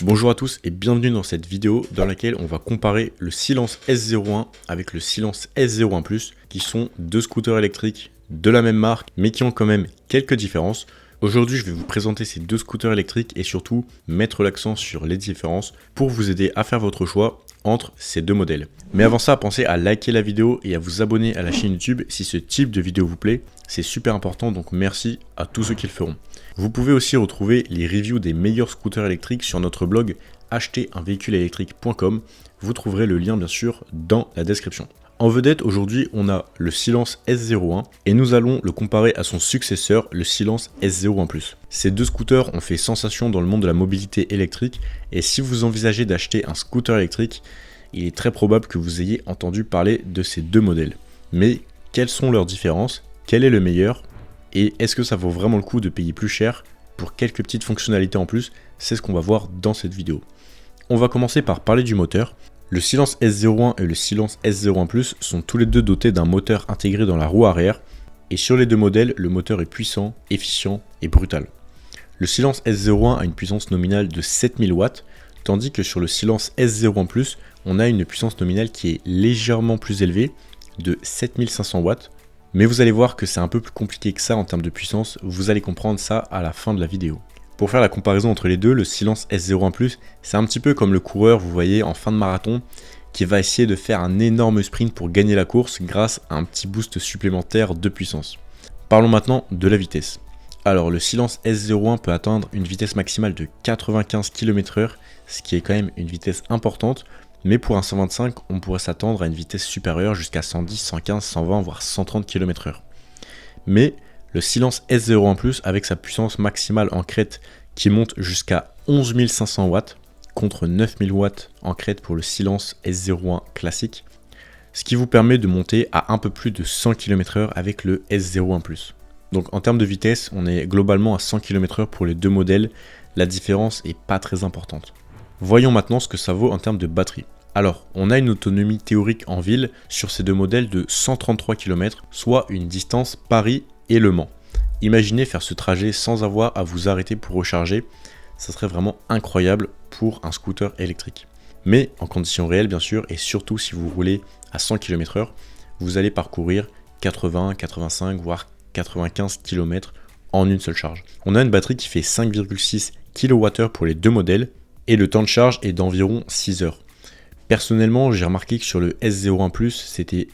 Bonjour à tous et bienvenue dans cette vidéo dans laquelle on va comparer le Silence S01 avec le Silence S01 Plus, qui sont deux scooters électriques de la même marque mais qui ont quand même quelques différences. Aujourd'hui, je vais vous présenter ces deux scooters électriques et surtout mettre l'accent sur les différences pour vous aider à faire votre choix entre ces deux modèles. Mais avant ça, pensez à liker la vidéo et à vous abonner à la chaîne YouTube si ce type de vidéo vous plaît. C'est super important, donc merci à tous ceux qui le feront. Vous pouvez aussi retrouver les reviews des meilleurs scooters électriques sur notre blog acheterunvéhiculeélectrique.com. Vous trouverez le lien bien sûr dans la description. En vedette, aujourd'hui, on a le Silence S01 et nous allons le comparer à son successeur, le Silence S01 Plus. Ces deux scooters ont fait sensation dans le monde de la mobilité électrique et si vous envisagez d'acheter un scooter électrique, il est très probable que vous ayez entendu parler de ces deux modèles. Mais quelles sont leurs différences? Quel est le meilleur? Et est-ce que ça vaut vraiment le coup de payer plus cher pour quelques petites fonctionnalités en plus? C'est ce qu'on va voir dans cette vidéo. On va commencer par parler du moteur. Le Silence S01 et le Silence S01 Plus sont tous les deux dotés d'un moteur intégré dans la roue arrière. Et sur les deux modèles, le moteur est puissant, efficient et brutal. Le Silence S01 a une puissance nominale de 7000 watts, tandis que sur le Silence S01 Plus, on a une puissance nominale qui est légèrement plus élevée, de 7500 watts. Mais vous allez voir que c'est un peu plus compliqué que ça en termes de puissance, vous allez comprendre ça à la fin de la vidéo. Pour faire la comparaison entre les deux, le Silence S01 Plus, c'est un petit peu comme le coureur, vous voyez, en fin de marathon, qui va essayer de faire un énorme sprint pour gagner la course grâce à un petit boost supplémentaire de puissance. Parlons maintenant de la vitesse. Alors le Silence S01 peut atteindre une vitesse maximale de 95 km/h, ce qui est quand même une vitesse importante, mais pour un 125, on pourrait s'attendre à une vitesse supérieure jusqu'à 110, 115, 120, voire 130 km/h. Mais le Silence S01 Plus, avec sa puissance maximale en crête qui monte jusqu'à 11 500 watts, contre 9000 watts en crête pour le Silence S01 classique, ce qui vous permet de monter à un peu plus de 100 km/h avec le S01 Plus. Donc en termes de vitesse, on est globalement à 100 km/h pour les deux modèles, la différence est pas très importante. Voyons maintenant ce que ça vaut en termes de batterie. Alors, on a une autonomie théorique en ville sur ces deux modèles de 133 km, soit une distance Paris et Le Mans. Imaginez faire ce trajet sans avoir à vous arrêter pour recharger, ça serait vraiment incroyable pour un scooter électrique. Mais en conditions réelles bien sûr, et surtout si vous roulez à 100 km/h, vous allez parcourir 80, 85 voire 95 km en une seule charge. On a une batterie qui fait 5,6 kWh pour les deux modèles et le temps de charge est d'environ 6 heures. Personnellement, j'ai remarqué que sur le S01 Plus, c'était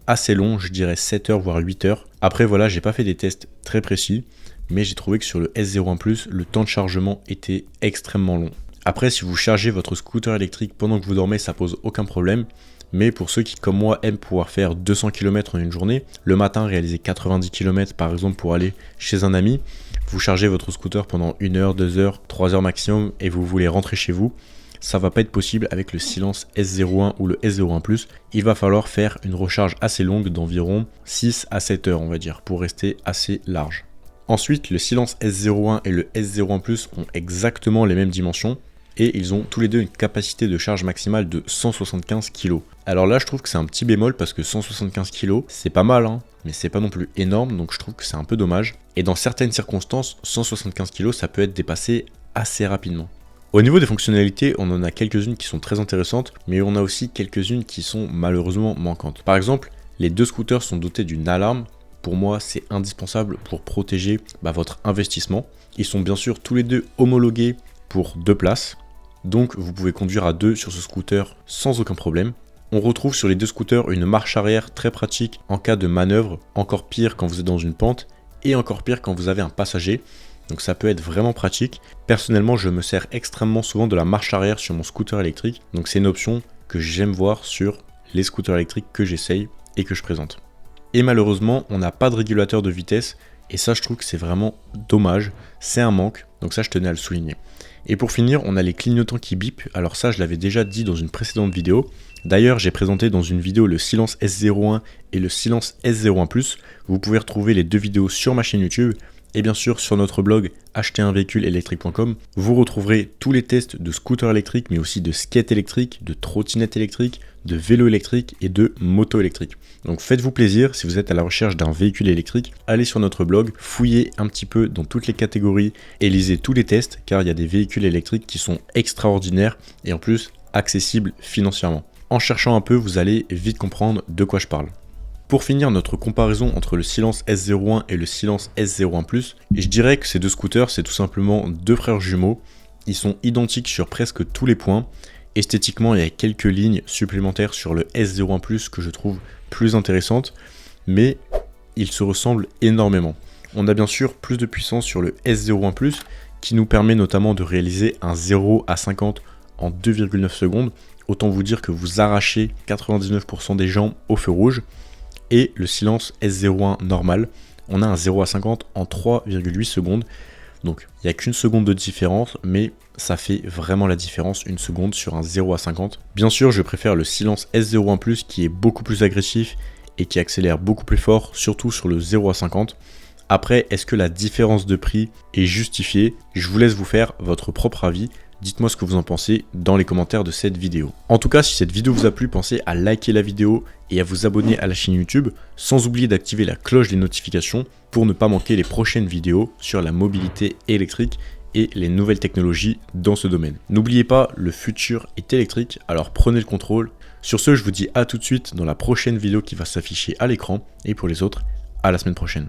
assez long, je dirais 7 heures voire 8 heures. Après voilà, j'ai pas fait des tests très précis, mais j'ai trouvé que sur le S01 Plus, le temps de chargement était extrêmement long. Après, si vous chargez votre scooter électrique pendant que vous dormez, ça pose aucun problème. Mais pour ceux qui, comme moi, aiment pouvoir faire 200 km en une journée, le matin réaliser 90 km par exemple pour aller chez un ami, vous chargez votre scooter pendant 1 heure, 2 heures, 3 heures maximum et vous voulez rentrer chez vous, ça va pas être possible avec le Silence S01 ou le S01 Plus. Il va falloir faire une recharge assez longue d'environ 6 à 7 heures on va dire pour rester assez large. Ensuite, le Silence S01 et le S01 Plus ont exactement les mêmes dimensions et ils ont tous les deux une capacité de charge maximale de 175 kg. Alors là, je trouve que c'est un petit bémol parce que 175 kg, c'est pas mal, mais c'est pas non plus énorme, donc je trouve que c'est un peu dommage. Et dans certaines circonstances, 175 kg, ça peut être dépassé assez rapidement. Au niveau des fonctionnalités, on en a quelques-unes qui sont très intéressantes, mais on a aussi quelques-unes qui sont malheureusement manquantes. Par exemple, les deux scooters sont dotés d'une alarme. Pour moi, c'est indispensable pour protéger votre investissement. Ils sont bien sûr tous les deux homologués pour 2 places. Donc vous pouvez conduire à 2 sur ce scooter sans aucun problème. On retrouve sur les deux scooters une marche arrière très pratique en cas de manœuvre, encore pire quand vous êtes dans une pente et encore pire quand vous avez un passager. Donc ça peut être vraiment pratique. Personnellement, je me sers extrêmement souvent de la marche arrière sur mon scooter électrique. Donc c'est une option que j'aime voir sur les scooters électriques que j'essaye et que je présente. Et malheureusement, on n'a pas de régulateur de vitesse. Et ça, je trouve que c'est vraiment dommage. C'est un manque. Donc ça, je tenais à le souligner. Et pour finir, on a les clignotants qui bip. Alors ça, je l'avais déjà dit dans une précédente vidéo. D'ailleurs, j'ai présenté dans une vidéo le Silence S01 et le Silence S01 Plus. Vous pouvez retrouver les deux vidéos sur ma chaîne YouTube. Et bien sûr, sur notre blog acheterunvéhiculeélectrique.com, vous retrouverez tous les tests de scooters électriques, mais aussi de skate électrique, de trottinette électrique, de vélo électrique et de moto électrique. Donc faites-vous plaisir, si vous êtes à la recherche d'un véhicule électrique, allez sur notre blog, fouillez un petit peu dans toutes les catégories et lisez tous les tests, car il y a des véhicules électriques qui sont extraordinaires et en plus accessibles financièrement. En cherchant un peu, vous allez vite comprendre de quoi je parle. Pour finir notre comparaison entre le Silence S01 et le Silence S01+, je dirais que ces deux scooters, c'est tout simplement deux frères jumeaux. Ils sont identiques sur presque tous les points. Esthétiquement, il y a quelques lignes supplémentaires sur le S01+ que je trouve plus intéressantes, mais ils se ressemblent énormément. On a bien sûr plus de puissance sur le S01+, qui nous permet notamment de réaliser un 0 à 50 en 2,9 secondes. Autant vous dire que vous arrachez 99% des gens au feu rouge. Et le Silence S01 normal, on a un 0 à 50 en 3,8 secondes. Donc il n'y a qu'une seconde de différence, mais ça fait vraiment la différence, une seconde sur un 0 à 50. Bien sûr, je préfère le Silence S01+, qui est beaucoup plus agressif et qui accélère beaucoup plus fort, surtout sur le 0 à 50. Après, est-ce que la différence de prix est justifiée? Je vous laisse vous faire votre propre avis. Dites-moi ce que vous en pensez dans les commentaires de cette vidéo. En tout cas, si cette vidéo vous a plu, pensez à liker la vidéo et à vous abonner à la chaîne YouTube, sans oublier d'activer la cloche des notifications pour ne pas manquer les prochaines vidéos sur la mobilité électrique et les nouvelles technologies dans ce domaine. N'oubliez pas, le futur est électrique, alors prenez le contrôle. Sur ce, je vous dis à tout de suite dans la prochaine vidéo qui va s'afficher à l'écran, et pour les autres, à la semaine prochaine.